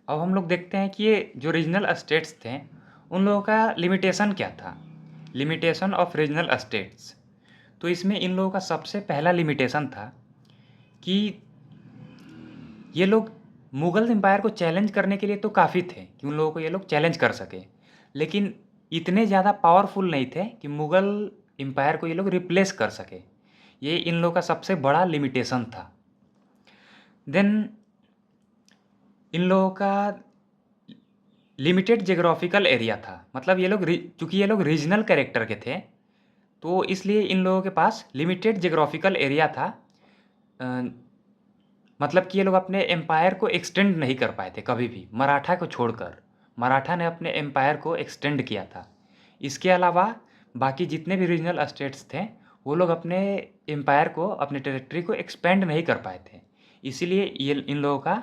अब हम लोग देखते हैं कि ये जो रीजनल स्टेट्स थे, उन लोगों का लिमिटेशन क्या था? Limitation of regional states. तो इसमें इन लोगों का सबसे पहला लिमिटेशन था कि ये लोग मुगल एम्पायर को चैलेंज करने के लिए तो काफ़ी थे कि उन लोगों को ये लोग चैलेंज कर सके, लेकिन इतने ज़्यादा पावरफुल नहीं थे कि मुगल एम्पायर को ये लोग रिप्लेस कर सके। ये इन लोगों का सबसे बड़ा लिमिटेशन था। देन इन लोगों का लिमिटेड जियोग्राफिकल एरिया था, मतलब ये लोग चूँकि ये लोग रीजनल कैरेक्टर के थे, तो इसलिए इन लोगों के पास लिमिटेड जियोग्राफिकल एरिया था। मतलब कि ये लोग अपने एम्पायर को एक्सटेंड नहीं कर पाए थे कभी भी, मराठा को छोड़कर। मराठा ने अपने एम्पायर को एक्सटेंड किया था। इसके अलावा बाकी जितने भी रीजनल स्टेट्स थे, वो लोग अपने एम्पायर को, अपने टेरिटरी को एक्सपेंड नहीं कर पाए थे। इसीलिए ये इन लोगों का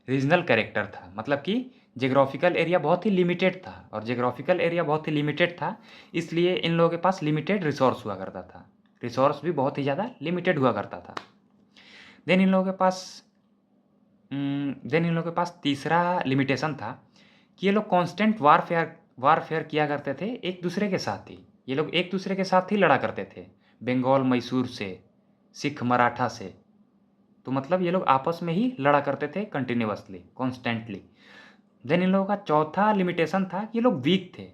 रीजनल कैरेक्टर था, मतलब कि जियोग्राफिकल एरिया बहुत ही लिमिटेड था, और जियोग्राफिकल एरिया बहुत ही लिमिटेड था, इसलिए इन लोगों के पास लिमिटेड रिसोर्स हुआ करता था। रिसोर्स भी बहुत ही ज़्यादा लिमिटेड हुआ करता था। देन इन लोगों के पास तीसरा लिमिटेशन था कि ये लोग कांस्टेंट वारफेयर किया करते थे एक दूसरे के साथ ही। ये लोग एक दूसरे के साथ ही लड़ा करते थे, बंगाल मैसूर से, सिख मराठा से। तो मतलब ये लोग आपस में ही लड़ा करते थे कंटिन्यूअसली, कॉन्स्टेंटली। देन इन लोगों का चौथा लिमिटेशन था कि ये लोग वीक थे,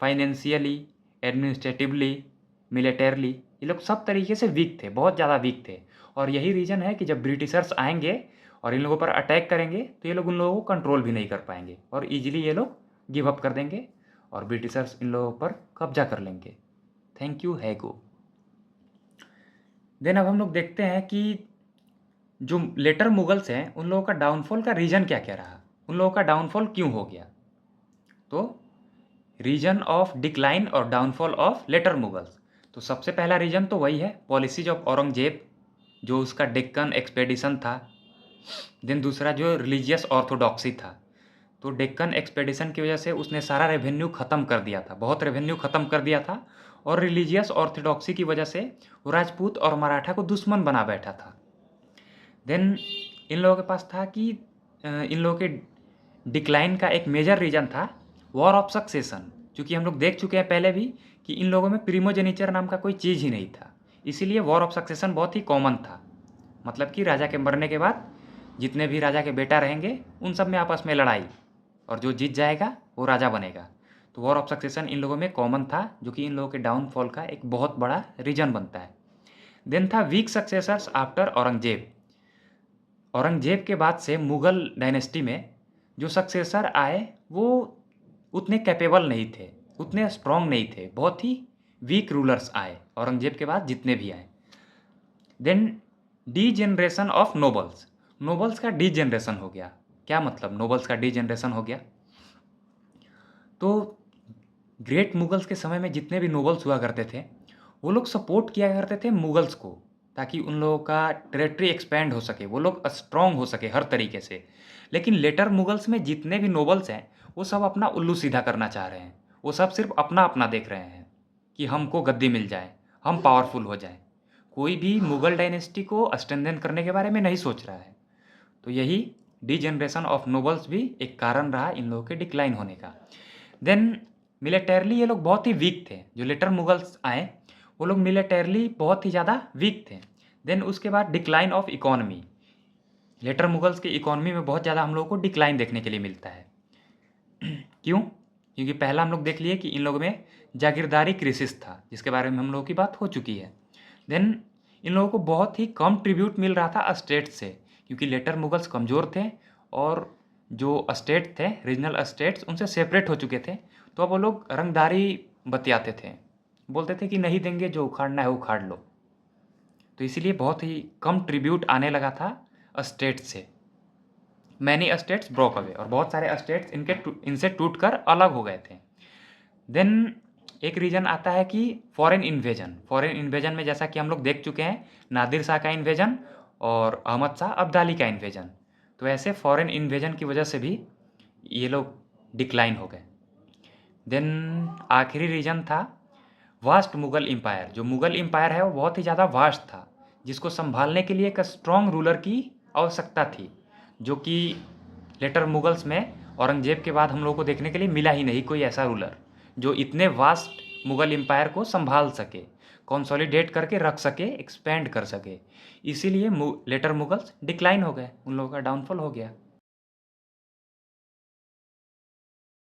फाइनेंशियली, एडमिनिस्ट्रेटिवली, मिलिटरली। ये लोग सब तरीके से वीक थे, बहुत ज़्यादा वीक थे। और यही रीज़न है कि जब ब्रिटिशर्स आएंगे और इन लोगों पर अटैक करेंगे, तो ये लोग उन लोगों को कंट्रोल भी नहीं कर पाएंगे, और ईजिली ये लोग गिव अप कर देंगे और ब्रिटिशर्स इन लोगों पर कब्जा कर लेंगे। थैंक यू, हैगो। देन अब हम लोग देखते हैं कि जो लेटर मुगल्स हैं, उन लोगों का डाउनफॉल का रीज़न क्या क्या रहा, उन लोगों का डाउनफॉल क्यों हो गया। तो रीजन ऑफ डिक्लाइन और डाउनफॉल ऑफ लेटर मुगल्स, तो सबसे पहला रीजन तो वही है, पॉलिसीज ऑफ औरंगजेब, जो उसका डेक्कन एक्सपेडिशन था। देन दूसरा जो रिलीजियस ऑर्थोडॉक्सी था, तो डेक्कन एक्सपेडिशन की वजह से उसने सारा रेवेन्यू ख़त्म कर दिया था, बहुत रेवेन्यू ख़त्म कर दिया था। और रिलीजियस ऑर्थोडॉक्सी की वजह से वो राजपूत और मराठा को दुश्मन बना बैठा था। देन इन लोगों के पास था कि इन लोगों के डिक्लाइन का एक मेजर रीज़न था वॉर ऑफ सक्सेशन, क्योंकि हम लोग देख चुके हैं पहले भी कि इन लोगों में प्रीमोजेनिचर नाम का कोई चीज़ ही नहीं था। इसीलिए वॉर ऑफ सक्सेशन बहुत ही कॉमन था, मतलब कि राजा के मरने के बाद जितने भी राजा के बेटा रहेंगे उन सब में आपस में लड़ाई, और जो जीत जाएगा वो राजा बनेगा। तो वॉर ऑफ सक्सेशन इन लोगों में कॉमन था, जो कि इन लोगों के डाउनफॉल का एक बहुत बड़ा रीजन बनता है। Then the weak successors after Aurangzeb. Aurangzeb के बाद से मुग़ल डायनेस्टी में जो सक्सेसर आए वो उतने कैपेबल नहीं थे, उतने स्ट्रॉन्ग नहीं थे, बहुत ही वीक रूलर्स आए औरंगजेब के बाद जितने भी आए। Then degeneration of nobles, nobles का डी जनरेशन हो गया। क्या मतलब नोबल्स का डी जनरेशन हो गया? तो ग्रेट मुगल्स के समय में जितने भी नोबल्स हुआ करते थे, वो लोग सपोर्ट किया करते थे मुगल्स को, ताकि उन लोगों का टेरिटरी एक्सपेंड हो सके, वो लोग स्ट्रॉन्ग हो सके हर तरीके से। लेकिन लेटर मुगल्स में जितने भी नोबल्स हैं, वो सब अपना उल्लू सीधा करना चाह रहे हैं। वो सब सिर्फ अपना अपना देख रहे हैं कि हमको गद्दी मिल जाए, हम पावरफुल हो जाए। कोई भी मुगल डायनेस्टी को स्ट्रेंथन करने के बारे में नहीं सोच रहा है। तो यही डी जनरेशन ऑफ नोबल्स भी एक कारण रहा इन लोगों के डिक्लाइन होने का। देन मिलिटरली ये लोग बहुत ही वीक थे, जो लेटर मुगल्स आए वो लोग मिलिटरली बहुत ही ज़्यादा वीक थे। देन उसके बाद decline of economy, later Mughals की इकोनॉमी में बहुत ज़्यादा हम लोगों को डिक्लाइन देखने के लिए मिलता है। क्यों? क्योंकि पहला हम लोग देख लिए कि इन लोगों में जागीरदारी क्रिसिस था, जिसके बारे में हम लोगों की बात हो चुकी है। देन इन लोगों को बहुत ही कम ट्रिब्यूट मिल रहा था स्टेट से, क्योंकि लेटर मुगल्स कमज़ोर थे और जो स्टेट थे, रीजनल स्टेट्स, उनसे सेपरेट हो चुके थे। तो अब वो लोग रंगदारी बतियाते थे, बोलते थे कि नहीं देंगे, जो उखाड़ना है उखाड़ लो। तो इसीलिए बहुत ही कम ट्रिब्यूट आने लगा था स्टेट से। मैनी स्टेट्स ब्रोक अवे, और बहुत सारे स्टेट्स इनसे टूटकर अलग हो गए थे। देन एक रीजन आता है कि फॉरेन इन्वेजन। फॉरेन इन्वेजन में जैसा कि हम लोग देख चुके हैं, नादिर शाह का इन्वेजन और अहमद शाह अब्दाली का इन्वेजन। तो ऐसे फॉरेन इन्वेजन की वजह से भी ये लोग डिक्लाइन हो गए। देन आखिरी रीजन था वास्ट मुग़ल एम्पायर। जो मुग़ल एम्पायर है वो बहुत ही ज़्यादा वास्ट था, जिसको संभालने के लिए एक स्ट्रॉन्ग रूलर की आवश्यकता थी, जो कि लेटर मुगल्स में औरंगजेब के बाद हम लोग को देखने के लिए मिला ही नहीं कोई ऐसा रूलर जो इतने वास्ट मुग़ल एम्पायर को संभाल सके, कंसोलिडेट करके रख सके, एक्सपेंड कर सके। इसीलिए लेटर मुगल्स डिक्लाइन हो गए, उन लोगों का डाउनफॉल हो गया।